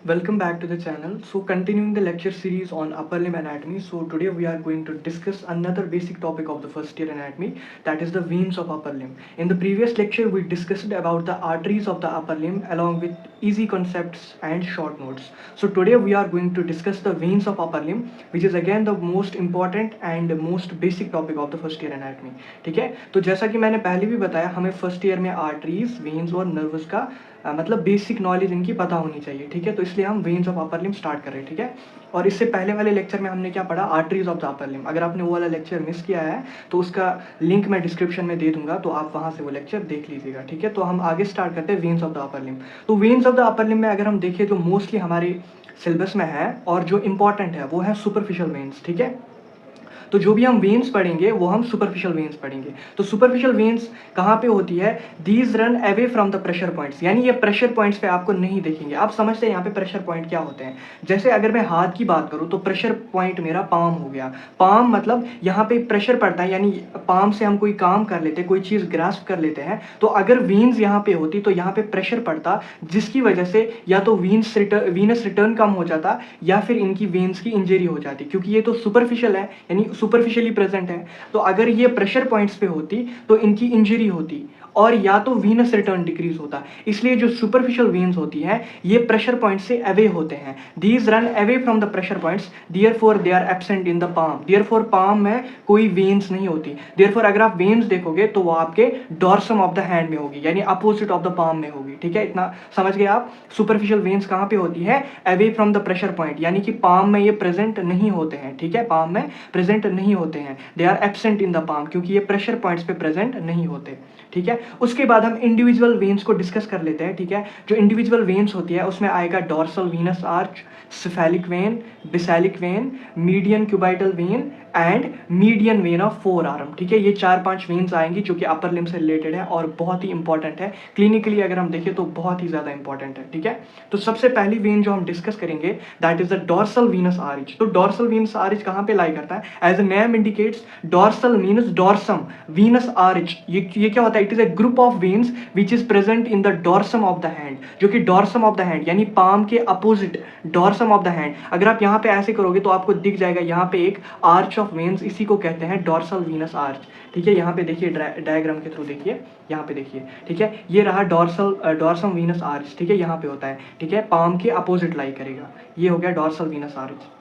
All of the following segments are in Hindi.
Welcome back to the channel. So continuing the lecture series on upper limb anatomy. So today we are going to discuss another basic topic of the first year anatomy, that is the veins of upper limb. In the previous lecture we discussed about the arteries of the upper limb along with easy concepts and short notes. So today we are going to discuss the veins of upper limb, which is again the most important and most basic topic of the first year anatomy. ठीक है, तो जैसा कि मैंने पहले भी बताया, हमें फर्स्ट ईयर में आर्टरीज, वेन्स और नर्व्स का मतलब बेसिक नॉलेज इनकी पता होनी चाहिए. ठीक है, तो इसलिए हम veins of upper limb start कर रहे हैं. ठीक है, और इससे पहले वाले लेक्चर में हमने क्या पढ़ा, arteries of the upper limb. अगर आपने वो वाला लेक्चर मिस किया है तो उसका लिंक मैं डिस्क्रिप्शन में दे दूंगा, तो आप वहाँ से वो लेक्चर देख लीजिएगा. ठीक है, तो हम आगे स्टार्ट करते हैं veins of the upper limb. तो veins of the upper limb में अगर हम देखें तो मोस्टली हमारे सिलेबस में है और जो इंपॉर्टेंट है वो है सुपरफिशियल वेन्स. ठीक है, तो जो भी हम वेन्स पढ़ेंगे वो हम सुपरफिशियल वेन्स पढ़ेंगे. तो सुपरफिशियल वेन्स कहाँ पे होती है, these run away from the pressure points, यानी ये प्रेशर पॉइंट्स पे आपको नहीं देखेंगे. आप समझते हैं यहाँ पे प्रेशर पॉइंट क्या होते हैं. जैसे अगर मैं हाथ की बात करूँ तो प्रेशर पॉइंट मेरा पाम हो गया. पाम मतलब यहाँ पे प्रेशर पड़ता है, यानी पाम से हम कोई काम कर लेते हैं, कोई चीज़ ग्रास्प कर लेते हैं, तो अगर वेन्स यहाँ पे होती तो यहाँ पे प्रेशर पड़ता, जिसकी वजह से या तो वीनस रिटर्न कम हो जाता या फिर इनकी वेन्स की इंजरी हो जाती, क्योंकि ये तो सुपरफिशियल है यानी सुपरफिशियली प्रेजेंट है. तो अगर ये प्रेशर पॉइंट्स पे होती तो इनकी इंजरी होती और या तो वीनस रिटर्न डिक्रीज होता. इसलिए जो सुपरफिशियल वेन्स होती है ये प्रेशर पॉइंट से अवे होते हैं. These run away from the pressure points, therefore they are absent in the palm. Therefore palm में कोई वेन्स नहीं होती. देयरफॉर अगर आप वेन्स देखोगे तो वो आपके डॉर्सम ऑफ द हैंड में होगी, यानी अपोजिट ऑफ द पाम में होगी. ठीक है, इतना समझ गए आप. सुपरफिशियल वेन्स कहाँ पे होती है, away from the pressure point, यानी कि पाम में ये प्रेजेंट नहीं होते हैं. ठीक है, पाम में प्रेजेंट नहीं होते हैं. They are absent in the palm, क्योंकि ये प्रेशर पॉइंट्स पे प्रेजेंट नहीं होते. ठीक है, उसके बाद हम इंडिविजुअल वेन्स को डिस्कस कर लेते हैं. ठीक है, जो इंडिविजुअल वेन्स होती है उसमें आएगा dorsal venous arch, cephalic vein, basilic vein, median cubital vein and median vein of forearm. ठीक है, ये 4-5 वेन्स आएंगी जो कि अपर लिम्ब से रिलेटेड है और बहुत ही इंपॉर्टेंट है. क्लिनिकली अगर हम देखें तो बहुत ही ज़्यादा इंपॉर्टेंट है. ठीक है, तो सबसे पहली वेन जो हम डिस्कस करेंगे that is the dorsal venous arch. तो डॉर्सल वीनस आर्च कहाँ पे लाई करता है, as a name indicates dorsal means dorsum, venous arch ये क्या होता है, it is a group of veins which is present in the dorsum of the hand, जो कि डॉर्सम ऑफ द हैंड यानी पाम के opposite dorsum of the hand. अगर आप यहाँ पे ऐसे करोगे तो आपको दिख जाएगा यहाँ पे एक आर्च ऑफ वेन्स, इसी को कहते हैं डॉर्सल वीनस आर्च. ठीक है, यहाँ पे देखिए डायग्राम के थ्रू देखिए, यहाँ पे देखिए. ठीक है, ये रहा डॉर्सम वीनस आर्च. ठीक है, यहाँ पे होता है. ठीक है, पाम के अपोजिट लाई करेगा. ये हो गया डॉर्सल वीनस आर्च.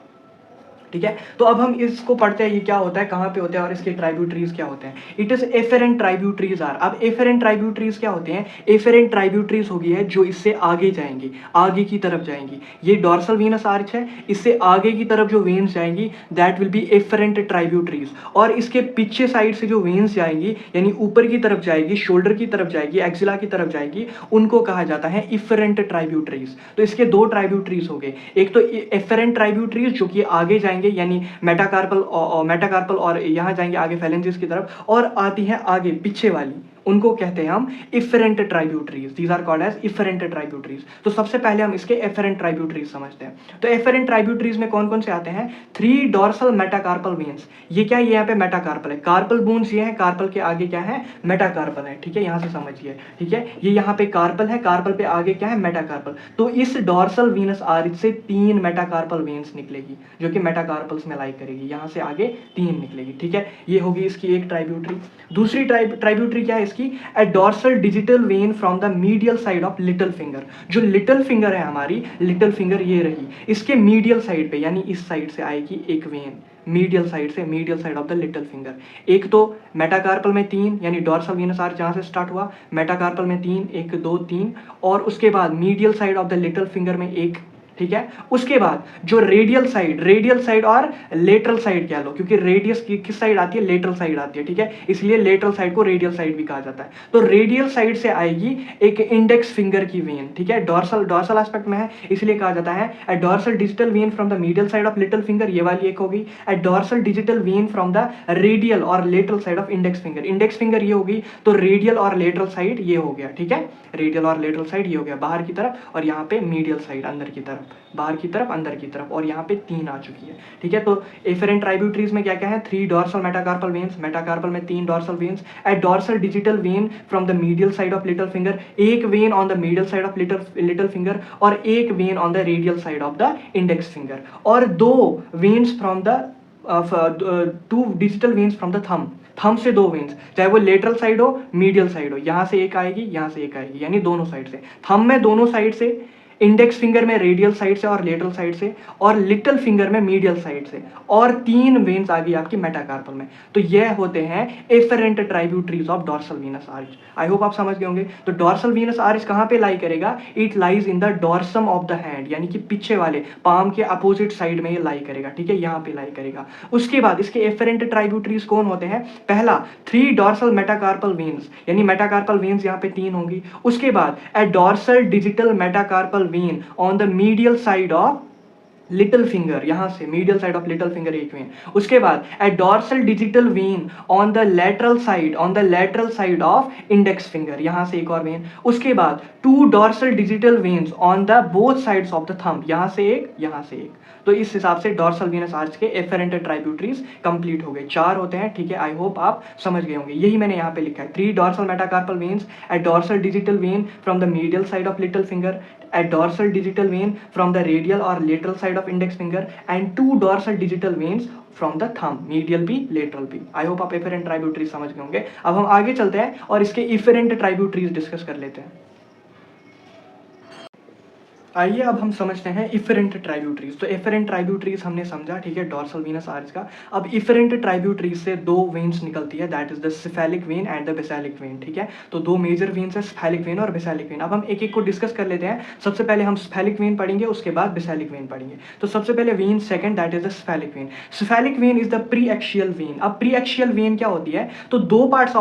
ठीक है, तो अब हम इसको पढ़ते हैं, ये क्या होता है, कहाँ पे होते हैं और इसके ट्राइब्यूटरीज क्या होते हैं. It is afferent tributaries are. अब एफेरेंट ट्राइब्यूटरीज क्या होते हैं, एफेरेंट ट्राइब्यूटरीज होगी है जो इससे आगे जाएंगी, आगे की तरफ जाएंगी. ये डॉर्सल वीनस आर्च है, इससे आगे की तरफ जो वेन्स जाएंगी that will be efferent tributaries. और इसके पीछे साइड से जो वेन्स जाएंगी यानी ऊपर की तरफ जाएगी, शोल्डर की तरफ जाएगी, एक्सिला की तरफ जाएगी, उनको कहा जाता है इफेरेंट ट्राइब्यूटरीज. तो इसके दो ट्राइब्यूटरीज हो गए, एक तो एफेरेंट ट्राइब्यूटरीज जो कि आगे जाएंगे यानी मेटाकार्पल और यहाँ जाएंगे आगे फेलेंजेस की तरफ, और आती है आगे पीछे वाली, उनको कहते हैं हम efferent tributaries. These are called as efferent tributaries. तो सबसे पहले हम इसके एफेरेंट ट्राइब्यूटरीज समझते हैं. तो एफेरेंट ट्राइब्यूटरीज में कौन कौन से आते हैं, 3 डॉर्सल मेटाकार्पल वेन्स. ये क्या है, ये यहाँ पे मेटाकार्पल है, कार्पल बोन्स ये है, कार्पल के आगे क्या है, मेटाकार्पल है. ठीक है, यहाँ से समझिए. ठीक है, ये यहाँ पे कार्पल है, कार्पल पे आगे क्या है, मेटाकार्पल. तो इस डॉर्सल वीनस आर्च से 3 मेटाकार्पल वेन्स निकलेगी जो कि मेटाकार्पल्स में लाई करेगी. यहाँ से आगे 3 निकलेगी. ठीक है, ये होगी इसकी एक ट्राइब्यूटरी. दूसरी ट्राइब्यूटरी क्या है इसकी, a dorsal digital vein from the medial side of little finger. जो लिटिल फिंगर है हमारी, लिटिल फिंगर ये रही, इसके मीडियल साइड पे यानी इस साइड से आएगी एक वेन, मीडियल साइड से, medial side of the little finger. एक तो मेटाकार्पल में 3 यानी डॉर्सल वीनस आर्च जहाँ से स्टार्ट हुआ, मेटाकार्पल में 3, 1 2 3, और उसके बाद medial side of the little finger में 1. ठीक है, उसके बाद जो रेडियल साइड और लेटरल साइड कह लो, क्योंकि रेडियस किस साइड आती है, लेटरल साइड आती है. ठीक है, इसलिए लेटरल साइड को रेडियल साइड भी कहा जाता है. तो रेडियल साइड से आएगी एक इंडेक्स फिंगर की वेन. ठीक है, डॉर्सल एस्पेक्ट में है इसलिए कहा जाता है a dorsal digital vein from the medial side of little finger, ये वाली एक होगी. A dorsal digital vein from the radial और lateral side of index finger. Index finger ये होगी, तो रेडियल और लेटरल साइड ये हो गया. ठीक है, रेडियल और लेटरल साइड ये हो गया बाहर की तरफ, और यहाँ पे मीडियल साइड अंदर की तरफ. बाहर की तरफ, अंदर की तरफ, और यहाँ पे 3 आ चुकी है, ठीक है। तो एफरेंट ट्राइब्यूटरीज में क्या क्या है, 3 डॉर्सल मेटाकार्पल वेन्स, मेटाकार्पल में 3 dorsal veins, a dorsal digital vein from the medial side of little finger, एक vein on the medial side of little finger, और एक vein on the radial side of the index finger, और 2 veins from the 2 digital veins from the thumb से 2 वेन्स, चाहे वो लेटरल साइड हो, मीडियल साइड हो, यहां से एक आएगी, यहां से एक आएगी, यानी दोनों साइड से, थंब में दोनों साइड से, इंडेक्स फिंगर में रेडियल साइड से और लेटरल साइड से, और लिटिल फिंगर में मीडियल साइड से, और 3 वेन्स आ गई आपकी मेटाकार्पल में। तो ये होते हैं afferent tributaries of dorsal venous arch. I hope आप समझ गए होंगे। तो डॉर्सल वीनस आर्च कहां पे लाई करेगा, it lies in the dorsum of the hand, यानी कि पीछे वाले पाम के अपोजिट साइड में ये लाई करेगा, ठीक है, यहां पे लाई करेगा। उसके बाद इसके एफरेंट ट्राइब्यूटरीज कौन होते हैं, पहला 3 डॉर्सल मेटाकार्पल वेन्स, यानी मेटाकार्पल वेन्स यहाँ पे 3 होंगी। उसके बाद a dorsal digital metacarpal vein on the medial side of little finger, यहां से medial side of little finger एक वेन। उसके बाद a dorsal digital vein on the lateral side of index finger, यहां से एक और वेन। उसके बाद 2 dorsal digital veins on the both sides of the thumb, यहां से एक, यहां से एक। तो इस हिसाब से डॉर्सल वीनस आर्च के एफरेंट ट्राइब्यूटरीज कंप्लीट हो गए, 4 होते हैं, ठीक है। आई होप आप समझ गए होंगे, यही मैंने यहाँ पे लिखा है, 3 dorsal metacarpal veins, a dorsal digital vein from the medial side of little finger, a dorsal digital vein from the radial or lateral side of index finger, and 2 dorsal digital veins from the thumb, medial भी, lateral भी। आई होप आप एफरेंट ट्राइब्यूटरीज समझ गए होंगे। अब हम आगे चलते हैं और इसके इफरेंट ट्राइब्यूटरीज डिस्कस कर लेते हैं। आइए अब हम समझते हैं इफरेंट ट्राइब्यूटरीज। तो इफरेंट ट्राइब्यूटरीज हमने समझा, ठीक है, डॉर्सल वीनस आर्च का। अब इफरेंट ट्राइब्यूटरीज से 2 वेन्स निकलती है, that is the cephalic vein and the basilic vein, ठीक है। तो 2 मेजर वेन्स है, सिफेलिक वेन और बेसालिक वेन। अब हम एक एक को डिस्कस कर लेते हैं। सबसे पहले हम सिफेलिक वेन पढ़ेंगे, उसके बाद बेसालिक वेन पढ़ेंगे। तो सबसे पहले when second, that is the cephalic when. Cephalic vein is the pre axial when. अब प्री एक्शियल वेन क्या होती है, तो 2 पार्ट्स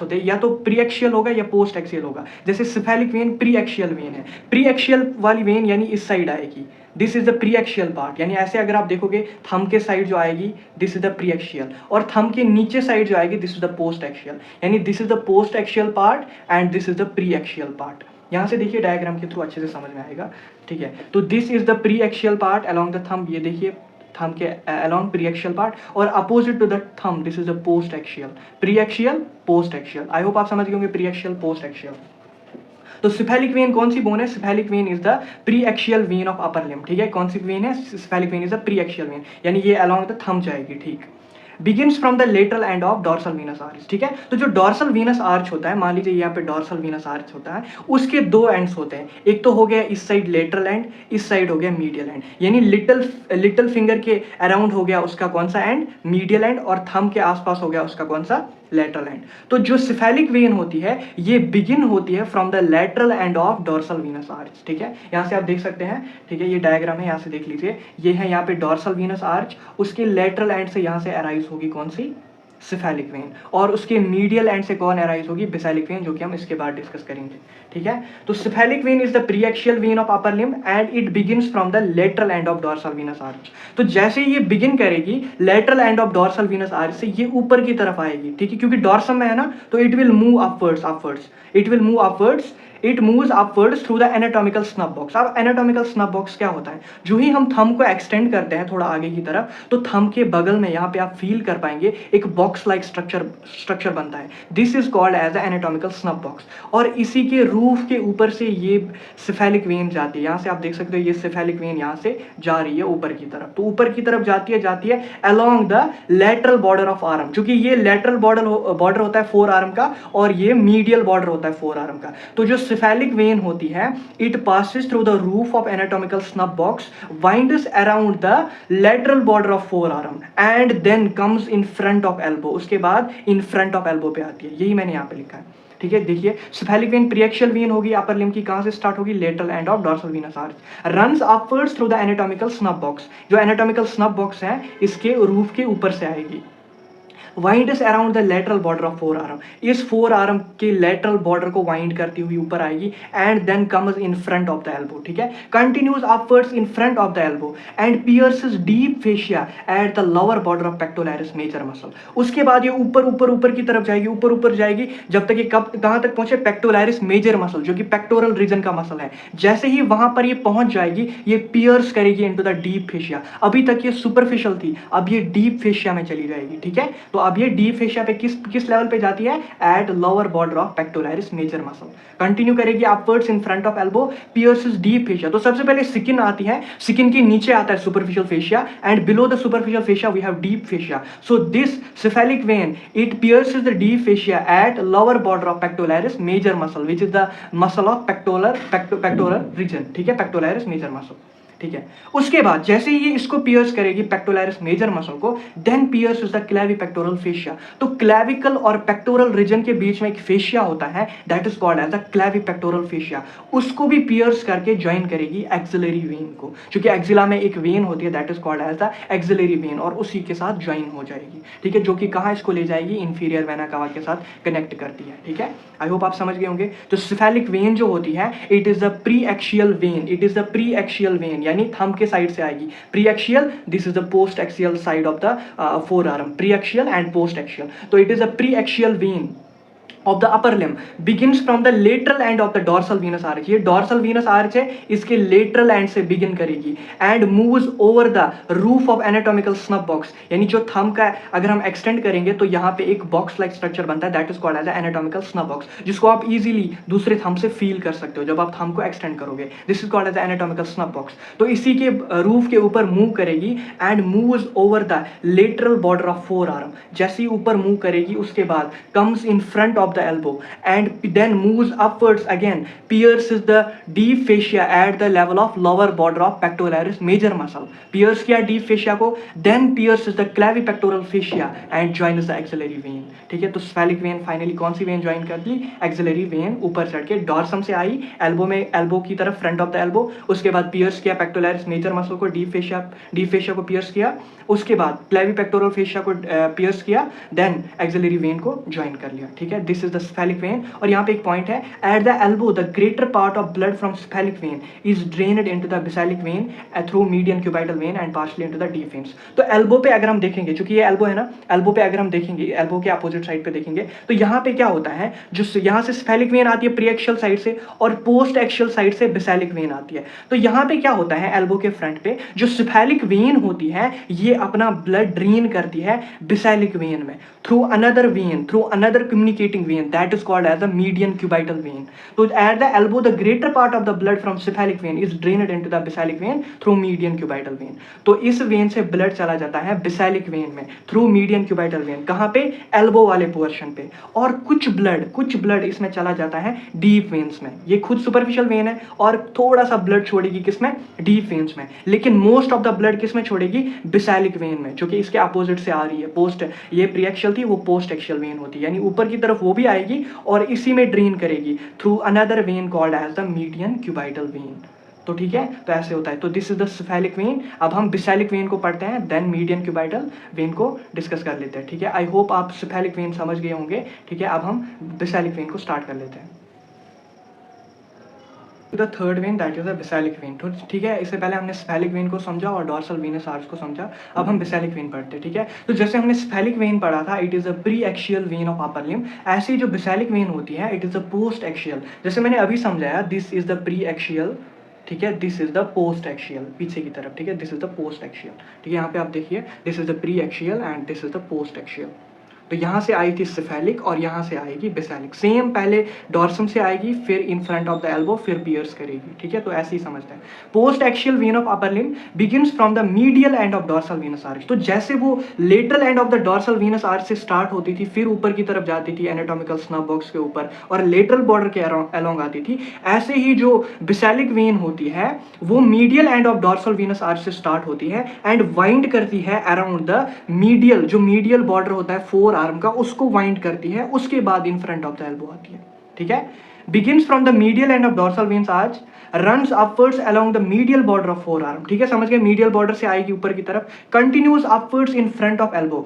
होते हैं, या तो प्री एक्शियल होगा या पोस्ट एक्शियल होगा। जैसे cephalic vein pre axial when है, प्री एक्शियल वाली वेन यानी इस साइड आएगी, this is the pre axial part, यानी ऐसे अगर आप देखोगे थंब के साइड जो आएगी this is the pre axial, और थंब के नीचे साइड जो आएगी this is the post axial, यानी this is the post axial part and this is the pre axial part. यहां से देखिए डायग्राम के थ्रू अच्छे से समझ में आएगा, ठीक है। तो this is the pre axial part along the thumb, ये देखिए थंब के अलोंग प्री एक्शियल पार्ट, और opposite to the thumb this is the post axial, pre axial post axial. I hope आप समझ गए होंगे प्री एक्शियल पोस्ट एक्शियल। तो सिफेलिक वेन कौन सी बोन है, cephalic vein is the pre axial vein of upper limb, ठीक है। कौन सी वेन है, cephalic vein is the pre axial vein, यानी ये अलोंग द थंब जाएगी, ठीक। Begins from the lateral end of dorsal venous arch, ठीक है। तो जो डॉर्सल वीनस आर्च होता है, मान लीजिए यहाँ पे डॉर्सल वीनस आर्च होता है, उसके 2 एंड्स होते हैं, एक तो हो गया इस साइड लेटरल एंड, इस साइड हो गया मीडियल एंड, यानी लिटिल फिंगर के अराउंड हो गया उसका कौन सा एंड, मीडियल एंड, और थंब के आसपास हो गया उसका कौन सा, लेटरल एंड। तो जो सिफेलिक वेन होती है ये बिगिन होती है from the lateral end of dorsal venous arch, ठीक है। यहां से आप देख सकते हैं, ठीक है, ये डायग्राम है, यहां से देख लीजिए, ये है यहाँ पे डॉर्सल वीनस आर्च, उसके लेटरल एंड से यहां से अराइज होगी कौन सी, सिफेलिक वेन, और उसके मीडियल एंड से कौन अराइज होगी, बेसालिक वेन, जो कि हम इसके बाद डिस्कस करेंगे, ठीक है। तो cephalic vein is the pre axial vein of upper limb and it begins from the lateral end of dorsal venous arch. तो जैसे ये बिगिन करेगी lateral end of dorsal venous arch से, ये ऊपर की तरफ आएगी, ठीक है, क्योंकि डॉर्सम में है ना, तो it will move upwards, it will move upwards, it moves upwards through the anatomical snuff box. अब एनाटॉमिकल स्नब बॉक्स क्या होता है, जो ही हम थंब को एक्सटेंड करते हैं थोड़ा आगे की तरफ, तो थंब के बगल में यहाँ पे आप फील कर पाएंगे एक बॉक्स लाइक स्ट्रक्चर बनता है, this is called as the anatomical snuff box. और इसी के रूफ के ऊपर से ये सिफेलिक वेन जाती है, यहाँ से आप देख सकते हो ये सिफेलिक वेन यहाँ से जा रही है ऊपर की तरफ, तो ऊपर की तरफ जाती है along the lateral border of arm, क्योंकि ये लेटरल बॉर्डर होता है 4 आर्म का, और ये मीडियल बॉर्डर होता है 4 आर्म का। तो जो सिफेलिक वेन होती है, it passes through the roof of anatomical snuff box, winds around the lateral border of 4 arm and then comes in front of elbow, उसके बाद इन फ्रंट ऑफ एल्बो पे आती है, यही मैंने यहाँ पे लिखा है, ठीक है। देखिए cephalic vein pre axial vein होगी अपर लिम्ब की, कहां से स्टार्ट होगी, lateral end of dorsal venous arch, runs upwards through the anatomical snuff box, जो एनाटॉमिकल स्नब बॉक्स है इसके रूफ के ऊपर से आएगी। Winds around the lateral border of forearm, इस फोर आर्म के लेटरल बॉर्डर को वाइंड करती हुई ऊपर आएगी and then comes in front of the elbow, ठीक है, continues upwards in front of the elbow and pierces deep fascia at the lower border of pectoralis major muscle. उसके बाद ये ऊपर ऊपर ऊपर की तरफ जाएगी, ऊपर ऊपर जाएगी जब तक ये कब कहां तक पहुंचे, पेक्टोलरिस मेजर मसल जो कि पेक्टोरल रीजन का मसल है। जैसे ही वहां पर ये पहुंच जाएगी ये पियर्स करेगी इनटू द डीप फेशिया। अभी तक ये सुपरफिशियल थी, अब ये डीप फेशिया में चली जाएगी, ठीक है। तो अब ये डीप फेशिया पे किस लेवल पे जाती है, at lower border of pectoralis major muscle. Continue करेगी upwards in front of elbow, pierces deep fascia. तो सबसे पहले स्किन आती है, स्किन के नीचे आता है superficial fascia and below the superficial fascia we have deep fascia. So this cephalic vein it pierces the deep fascia at lower border of pectoralis major muscle which is the muscle of pectoral region, ठीक है, pectoralis major muscle, ठीक है। उसके बाद जैसे ही ये इसको पियर्स करेगी पेक्टोलरिस मेजर मसल को, then pierce is the clavipectoral fascia. तो क्लेविकल और पेक्टोरल रीजन के बीच में एक फेशिया होता है that is called as the clavipectoral fascia, उसको भी पियर्स करके ज्वाइन करेगी एक्सिलरी वेन को, क्योंकि एक्सिला में एक वेन होती है that is called as the axillary vein, और उसी के साथ ज्वाइन हो जाएगी, ठीक है, जो कि कहाँ इसको ले जाएगी, इंफीरियर वेना कावा के साथ कनेक्ट करती है, ठीक है। आई होप आप समझ गए होंगे। तो सिफेलिक वेन जो होती है it is the pre axial vein, it is the pre axial vein यानी थंब के साइड से आएगी। Pre axial, this is the post axial side of the forearm, pre axial and post axial. तो it is a pre axial vein of the upper limb begins from the lateral end of the dorsal venous arch। ये dorsal venous arch है, इसके lateral end से begin करेगी and moves over the roof of anatomical snub box, यानी जो thumb का अगर हम extend करेंगे तो यहाँ पे एक box like structure बनता है that is called as the anatomical snub box, जिसको आप easily दूसरे thumb से feel कर सकते हो जब आप thumb को extend करोगे। this is called as the anatomical snub box। तो इसी के roof के ऊपर move करेगी and moves over the lateral border of forearm, जैसे ही ऊपर move करेगी उसके बाद comes in front of the elbow and then moves upwards again, pierces the deep fascia at the level of lower border of pectoralis major muscle, pierce किया deep fascia को, then pierces the clavipectoral fascia and joins the axillary vein, ठीक है। तो cephalic vein फाइनली कौन सी वेन ज्वाइन कर ली, एक्सिलरी वेन, ऊपर चढ़ के डॉर्सम से आई एल्बो में, एल्बो की तरफ फ्रंट ऑफ द एल्बो, उसके बाद पियर्स किया पेक्टोलरिस मेजर मसल को, डीप फेशिया को पियर्स किया, उसके बाद क्लेविपेक्टोरल फेशिया को पियर्स किया, देन एक्सिलरी वेन को ज्वाइन कर लिया, ठीक है। This is the cephalic vein। और यहाँ पे एक पॉइंट है, eight the elbow the greater part of blood from cephalic vein is drained into the basalic vein through median cubital vein and partially into the deep veins. तो एल्बो पे अगर हम देखेंगे, चूंकि ये एल्बो है ना, एल्बो पे अगर हम देखेंगे, एल्बो के अपोजिट साइड पे देखेंगे तो यहाँ पे क्या होता है, जो यहाँ से cephalic vein आती है प्री एक्शियल साइड से और पोस्ट एक्शियल साइड से basalic vein आती है। तो यहाँ पे क्या होता है, एल्बो के फ्रंट पे जो cephalic vein होती है ये अपना ब्लड ड्रेन करती है basalic vein में through another vein, through another communicating vein that is called as the median cubital vein. तो at the elbow the greater part of the blood from cephalic vein is drained into the basalic vein through median cubital vein. तो इस वेन से ब्लड चला जाता है basalic vein में थ्रू मीडियन क्यूबाइटल वेन, कहाँ पे, एल्बो वाले पोर्शन पे, और कुछ ब्लड इसमें चला जाता है डीप वेन्स में। ये खुद सुपरफिशियल वेन है और थोड़ा सा ब्लड छोड़ेगी किसमें, डीप वेन्स में, लेकिन मोस्ट ऑफ द ब्लड किसमें छोड़ेगी, basalic vein में, जो कि इसके अपोजिट से आ रही है। पोस्ट, ये प्री एक्शियल थी, वो पोस्ट एक्शियल वेन होती है, यानी ऊपर की तरफ वो भी आएगी और इसी में ड्रेन करेगी through another vein called as the median cubital vein. तो ठीक है, तो ऐसे होता है। तो this is the cephalic vein। अब हम basalic vein को पढ़ते हैं, देन मीडियन क्यूबाइटल वेन को डिस्कस कर लेते हैं, ठीक है। आई होप आप cephalic vein समझ गए होंगे, ठीक है। अब हम basalic vein को स्टार्ट कर लेते हैं। The third when that is the basalic vein, तो ठीक है, इससे पहले हमने cephalic vein को समझा और डॉर्सल वेनस आर्च को समझा, अब हम basalic vein पढ़ते हैं, ठीक है। तो जैसे हमने cephalic vein पढ़ा था, it is a pre axial vein of upper limb, ऐसे ही जो basalic vein होती है it is a post axial, जैसे मैंने अभी समझाया, this is the pre axial, ठीक है, this is the post axial, पीछे की तरफ, ठीक है, this is the post axial, ठीक है। यहाँ पे आप देखिए, this is the pre axial and this is the post axial. तो यहाँ से आई थी cephalic और यहाँ से आएगी basalic, सेम पहले डॉर्सम से आएगी, फिर in front of the elbow, फिर पियर्स करेगी, ठीक है। तो ऐसे ही समझते हैं। Post axial vein of upper limb begins from the medial end of dorsal venous arch. तो जैसे वो lateral end of the dorsal venous arch से स्टार्ट होती थी, फिर ऊपर की तरफ जाती थी एनाटॉमिकल स्नब बॉक्स के ऊपर और लेटरल बॉर्डर के अलोंग आती थी, ऐसे ही जो basalic वेन होती है वो medial end of dorsal venous arch से स्टार्ट होती है एंड वाइंड करती है अराउंड द मीडियल, जो मीडियल बॉर्डर होता है फोर आर्म का, उसको वाइंड करती है, उसके बाद इन फ्रंट ऑफ द एल्बो आती है, ठीक है। Begins from the medial end of dorsal veins arch, runs upwards along the medial border of forearm, ठीक है, समझ गए, मीडियल बॉर्डर से आएगी ऊपर की तरफ, continues upwards in front of elbow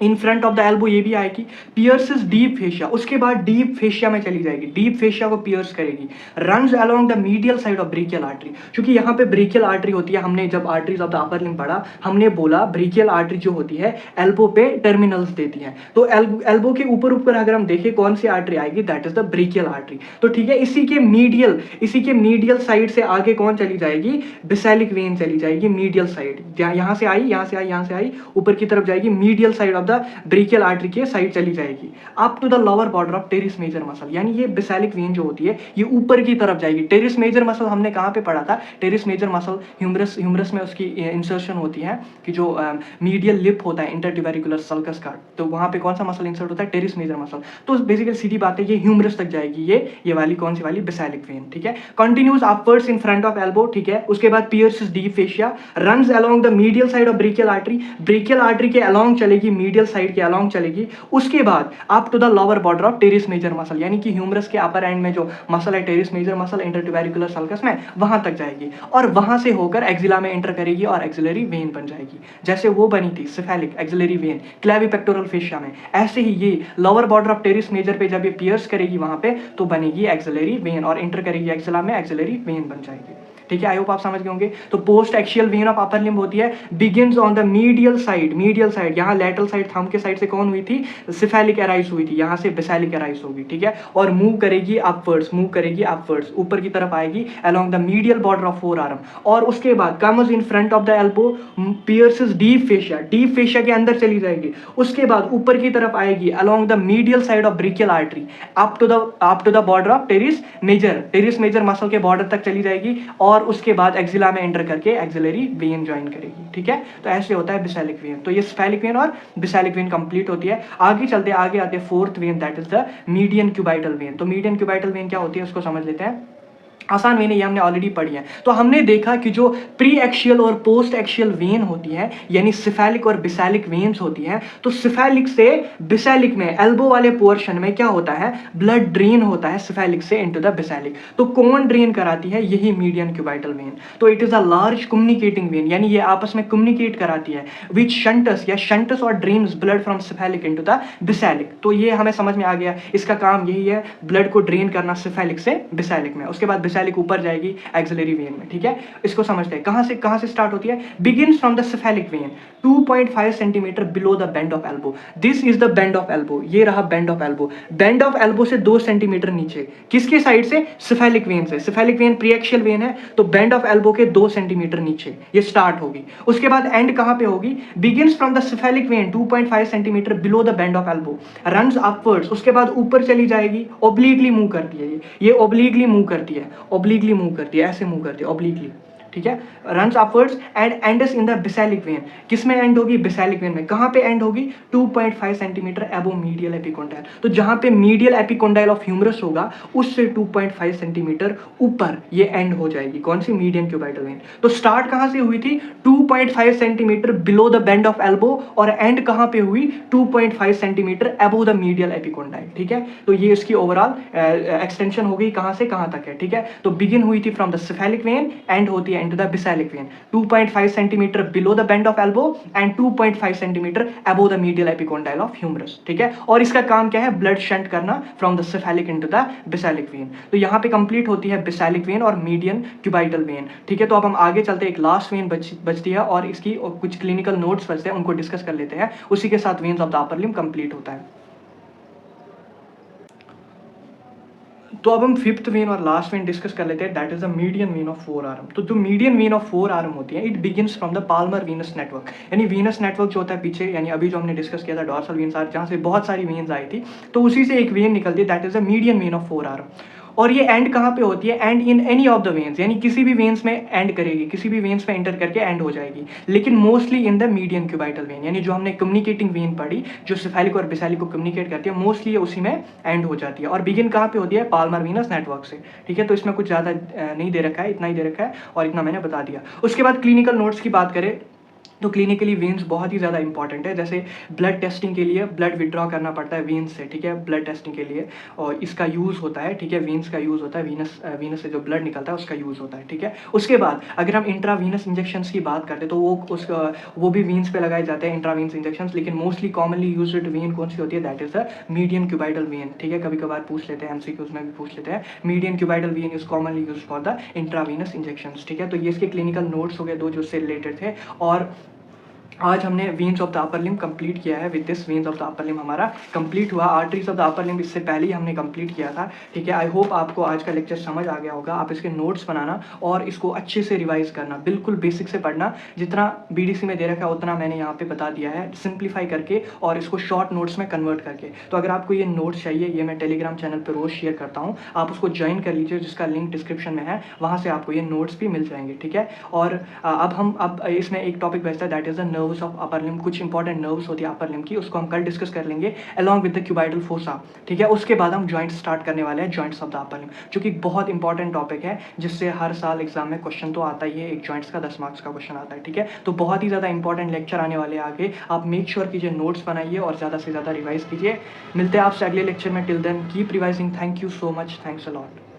in front of the elbow ये भी आएगी, पियर्सेस डीप फेशिया, उसके बाद डीप फेशिया में चली जाएगी, डीप फेशिया को पियर्स करेगी, runs along the medial side of brachial artery, क्योंकि यहाँ पे ब्रेकियल आर्टरी होती है, हमने जब arteries of the upper limb पढ़ा हमने बोला ब्रेकियल आर्टरी जो होती है एल्बो पे टर्मिनल्स देती है, तो एल्बो के ऊपर ऊपर अगर हम देखें कौन सी आर्टरी आएगी, that is the brachial artery. तो ठीक है, इसी के मीडियल साइड से आगे कौन चली जाएगी, बेसिलिक वेन चली जाएगी, मीडियल साइड, यहाँ से आई, यहाँ से आई, यहाँ से आई, ऊपर की तरफ जाएगी, medial side of brachial artery के साइड चली जाएगी up to the lower border of teres major muscle, यानी ये बेसिलिक वेन जो होती है ये ऊपर की तरफ जाएगी। टेरिस मेजर मसल हमने कहाँ पे पढ़ा था, टेरिस मेजर मसल ह्यूमरस में उसकी इंसर्शन होती है कि जो मीडियल लिप होता है इंटरट्यूबरिकुलर सल्कस का, तो वहाँ पे कौन सा मसल इंसर्ट होता है, टेरिस मेजर मसल। तो बेसिकली सीधी बात है ये ह्यूमरस तक जाएगी, ये वाली कौन सी वाली, बेसिलिक वेन। ठीक है, continues upwards in front of elbow. ठीक है, उसके बाद pierces deep fascia, runs along the medial side of brachial artery, brachial artery के अलोंग चलेगी, मीडियल साइड के अलोंग चलेगी, उसके बाद up to the lower border of teres major muscle, यानी कि ह्यूमरस के अपर एंड में जो मसल है टेरिस मेजर मसल इंटरट्यूबरिकुलर सल्कस में, वहां तक जाएगी और वहां से होकर एक्सिला में एंटर करेगी और एक्सिलरी वेन बन जाएगी, जैसे वो बनी थी cephalic axillary vein clavipectoral fascia में, ऐसे ही ये lower border of teres major पे जब ये पियर्स करेगी वहां पे तो बनेगी एक्सिलरी वेन और एंटर करेगी एक्सिला में, एक्सिलरी वेन बन जाएगी। ठीक है, आई होप आप समझ गए होंगे। तो post axial vein of upper limb होती है, begins on the medial side, यहाँ लैटरल साइड थंब के साइड से कौन हुई थी, सिफेलिक एराइज हुई थी, यहाँ से बेसिलिक एराइज होगी। ठीक है, और मूव करेगी अपवर्ड्स, ऊपर की तरफ आएगी along the medial border of four arm, और उसके बाद comes in front of the elbow, pierces deep fascia के अंदर चली जाएगी, उसके बाद ऊपर की तरफ आएगी along the medial side of brachial artery up to the border of teres major muscle के बॉर्डर तक चली जाएगी और उसके बाद एक्सिला में एंटर करके एक्सिलरी वेन ज्वाइन करेगी। ठीक है, तो ऐसे होता है बेसिलिक वेन। तो ये स्फेलिक वेन और बेसिलिक वेन कंप्लीट होती है। आगे आते हैं fourth when, that is the median cubital vein. तो मीडियन क्यूबाइटल वेन क्या होती है उसको समझ लेते हैं, आसान वेन है, ये हमने ऑलरेडी पढ़ी है। तो हमने देखा कि जो प्री एक्शियल और पोस्ट एक्शियल वेन होती है, यानी सिफेलिक और बेसिलिक वेन्स होती हैं, तो सिफेलिक से बेसिलिक में एल्बो वाले पोर्शन में क्या होता है, ब्लड ड्रेन होता है सिफेलिक से इनटू द बेसिलिक। तो कौन ड्रेन कराती है, यही मीडियन क्यूबाइटल वेन। तो it is a large communicating when, यानी ये आपस में कम्युनिकेट कराती है विच शंटस और drains blood from cephalic into the Basilic. तो ये हमें समझ में आ गया, इसका काम यही है, ब्लड को ड्रेन करना सिफेलिक से बेसिलिक में, उसके बाद बेसिलिक ऊपर जाएगी एक्सिलरी वेन में। ठीक है, इसको समझते हैं कहां से स्टार्ट होती है, begins from the cephalic when 2.5 centimetre below the bend of elbow. This is the bend of elbow, ये रहा bend of elbow. Bend of elbow से 2 सेंटीमीटर नीचे, किसके साइड से, सिफेलिक वेन से। सिफेलिक वेन प्रीएक्शियल वेन है, तो बेंड ऑफ एल्बो के 2 सेंटीमीटर नीचे ये स्टार्ट होगी। उसके बाद एंड कहां पे होगी, begins from the cephalic when 2.5 centimetre below the bend of elbow, runs upwards, उसके बाद ऊपर चली जाएगी, ओब्लिकली मूव करती है, ये ओब्लिकली मूव करती है, ऐसे मूव करती है ओब्लिकली। ठीक है, runs upwards and ends in the basilic vein. किसमें एंड होगी, बेसिलिक वेन में। कहां पे एंड होगी, 2.5 सेंटीमीटर अबव मीडियल एपिकोंडाइल। तो जहां पे मीडियल एपिकोंडाइल ऑफ ह्यूमरस होगा उससे 2.5 सेंटीमीटर ऊपर ये एंड हो जाएगी, कौन सी, मीडियन क्यूबाइटल वेन। तो स्टार्ट कहां से हुई थी, 2.5 centimetre below the bend of elbow, और एंड कहां पे हुई, 2.5 centimetre above the medial epicondyle. ठीक है, तो ये इसकी ओवरऑल एक्सटेंशन हो गई, कहां से कहां तक है। ठीक है, तो बिगिन हुई थी from the cephalic vein, and होती है into the basilic vein, 2.5 centimeter below the bend of elbow and 2.5 centimeter above the medial epicondyle of humerus। ठीक है, और इसका काम क्या है, ब्लड शंट करना from the cephalic into the basilic vein। तो यहाँ पे कंप्लीट होती है basilic vein और median cubital vein। ठीक है, तो अब हम आगे चलते हैं, एक लास्ट वेन बचती है और इसकी कुछ क्लिनिकल नोट्स बचते हैं, उनको डिस्कस कर लेते हैं, उसी के साथ veins of the upper limb complete होता है। तो अब हम फिफ्थ वेन और लास्ट वेन डिस्कस कर लेते हैं, that is the median vein of four arm. तो जो median vein of four arm होती है, it begins from the Palmer Venus network, यानी वीनस नेटवर्क जो होता है पीछे, यानी अभी जो हमने डिस्कस किया था डॉर्सल वेन्स आर, जहाँ से बहुत सारी वेन्स आई थी, तो उसी से एक वेन निकलती है, that is the median vein of four arm. और ये एंड कहाँ पे होती है, and in any of the veins, यानी किसी भी वेन्स में एंड करेगी, किसी भी वेन्स में एंटर करके एंड हो जाएगी, लेकिन mostly in the median cubital when, यानी जो हमने कम्युनिकेटिंग वेन पढ़ी, जो सिफेलिक और बेसिलिक को कम्युनिकेट करती है, मोस्टली उसी में एंड हो जाती है। और बिगिन कहाँ पे होती है, पाल्मर वीनस नेटवर्क से। ठीक है, तो इसमें कुछ ज़्यादा नहीं दे रखा है, इतना ही दे रखा है और इतना मैंने बता दिया। उसके बाद क्लिनिकल नोट्स की बात करें तो क्लिनिकली वेन्स बहुत ही ज़्यादा इंपॉर्टेंट है। जैसे ब्लड टेस्टिंग के लिए ब्लड विड्रॉ करना पड़ता है वेन्स से, ठीक है, ब्लड टेस्टिंग के लिए, और इसका यूज़ होता है, ठीक है, वेन्स का यूज़ होता है, वीनस से जो ब्लड निकलता है उसका यूज़ होता है, ठीक है। उसके बाद अगर हम इंट्रावीनस इंजेक्शंस की बात करते हैं तो वो भी वेन्स पे लगाए जाते हैं इंट्रावीनस इंजेक्शंस, लेकिन मोस्टली कॉमनली यूज्ड वेन कौन सी होती है, that is the median cuboidal when, ठीक है। कभी कभार पूछ लेते हैं, एमसीक्यूज में भी पूछ लेते हैं, median cuboidal when is commonly used for the intravenous injections, ठीक है। तो ये इसके क्लिनिकल नोट्स हो गए दो जो इससे रिलेटेड थे। और आज हमने veins of the upper limb complete किया है। With this veins of the upper limb हमारा कंप्लीट हुआ। Arteries of the upper limb इससे पहले ही हमने कंप्लीट किया था, ठीक है। आई होप आपको आज का लेक्चर समझ आ गया होगा। आप इसके नोट्स बनाना और इसको अच्छे से रिवाइज करना, बिल्कुल बेसिक से पढ़ना। जितना बीडीसी में दे रखा है उतना मैंने यहाँ पे बता दिया है, सिंप्लीफाई करके और इसको शॉर्ट नोट्स में कन्वर्ट करके। तो अगर आपको ये नोट्स चाहिए, ये मैं टेलीग्राम चैनल पर रोज़ शेयर करता हूँ, आप उसको ज्वाइन कर लीजिए, जिसका लिंक डिस्क्रिप्शन में है, वहाँ से आपको ये नोट्स भी मिल जाएंगे, ठीक है। और अब इसमें एक टॉपिक बचता है, that is the nerves of upper limb. कुछ इंपॉर्टेंट नर्व्स होती है अपर लिम्ब की, उसको हम कल डिस्कस कर लेंगे along with the cuboidal fossa, ठीक है। उसके बाद हम जॉइंट स्टार्ट करने वाले हैं, joints of the upper limb, जो कि बहुत इंपॉर्टेंट टॉपिक है, जिससे हर साल एग्जाम में क्वेश्चन तो आता ही है, एक जॉइंट्स का 10 मार्क्स का क्वेश्चन आता है, ठीक है। तो बहुत ही ज़्यादा इंपॉर्टेंट लेक्चर आने वाले आगे, आप मेक श्योर कीजिए नोट्स बनाइए और ज़्यादा से ज़्यादा रिवाइज कीजिए। मिलते हैं आपसे अगले लेक्चर में। Till then keep revising. Thank you so much, thanks a lot.